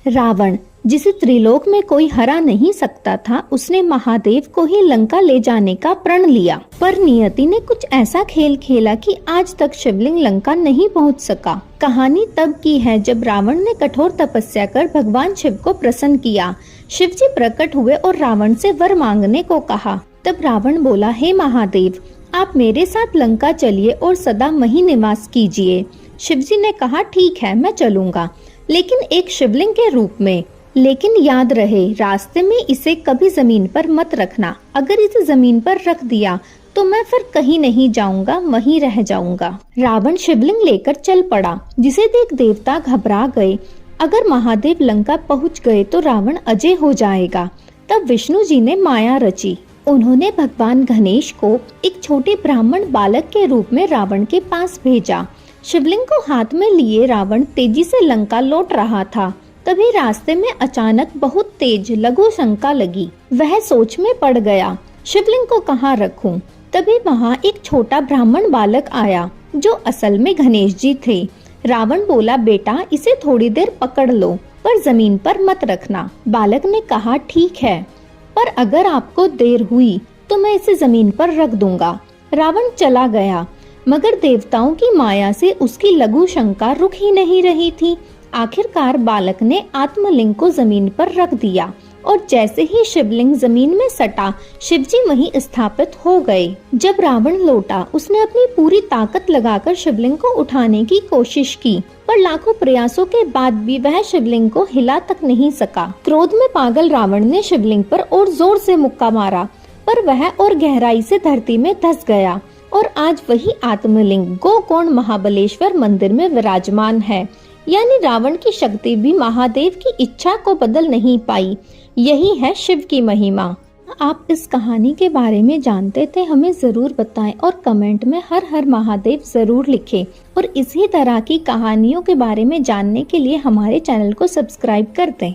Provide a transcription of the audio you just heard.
रावण, जिसे त्रिलोक में कोई हरा नहीं सकता था, उसने महादेव को ही लंका ले जाने का प्रण लिया। पर नियति ने कुछ ऐसा खेल खेला कि आज तक शिवलिंग लंका नहीं पहुंच सका। कहानी तब की है जब रावण ने कठोर तपस्या कर भगवान शिव को प्रसन्न किया। शिव जी प्रकट हुए और रावण से वर मांगने को कहा। तब रावण बोला, हे महादेव, आप मेरे साथ लंका चलिए और सदा वहीं निवास कीजिए। शिव जी ने कहा, ठीक है, मैं चलूंगा, लेकिन एक शिवलिंग के रूप में। लेकिन याद रहे, रास्ते में इसे कभी जमीन पर मत रखना। अगर इसे जमीन पर रख दिया तो मैं फिर कहीं नहीं जाऊंगा, वहीं रह जाऊंगा। रावण शिवलिंग लेकर चल पड़ा, जिसे देख देवता घबरा गए। अगर महादेव लंका पहुंच गए तो रावण अजय हो जाएगा। तब विष्णु जी ने माया रची। उन्होंने भगवान गणेश को एक छोटे ब्राह्मण बालक के रूप में रावण के पास भेजा। शिवलिंग को हाथ में लिए रावण तेजी से लंका लौट रहा था। तभी रास्ते में अचानक बहुत तेज लघु शंका लगी। वह सोच में पड़ गया, शिवलिंग को कहाँ रखूं? तभी वहाँ एक छोटा ब्राह्मण बालक आया, जो असल में गणेश जी थे। रावण बोला, बेटा, इसे थोड़ी देर पकड़ लो, पर जमीन पर मत रखना। बालक ने कहा, ठीक है, पर अगर आपको देर हुई तो मैं इसे जमीन पर रख दूंगा। रावण चला गया, मगर देवताओं की माया से उसकी लघु शंका रुक ही नहीं रही थी। आखिरकार बालक ने आत्मलिंग को जमीन पर रख दिया और जैसे ही शिवलिंग जमीन में सटा, शिवजी वहीं स्थापित हो गए। जब रावण लौटा, उसने अपनी पूरी ताकत लगाकर शिवलिंग को उठाने की कोशिश की, पर लाखों प्रयासों के बाद भी वह शिवलिंग को हिला तक नहीं सका। क्रोध में पागल रावण ने शिवलिंग पर और जोर से मुक्का मारा, पर वह और गहराई से धरती में धंस गया और आज वही आत्मलिंग गोकर्ण महाबलेश्वर मंदिर में विराजमान है। यानी रावण की शक्ति भी महादेव की इच्छा को बदल नहीं पाई। यही है शिव की महिमा। आप इस कहानी के बारे में जानते थे? हमें जरूर बताएं और कमेंट में हर हर महादेव जरूर लिखें। और इसी तरह की कहानियों के बारे में जानने के लिए हमारे चैनल को सब्सक्राइब कर दें।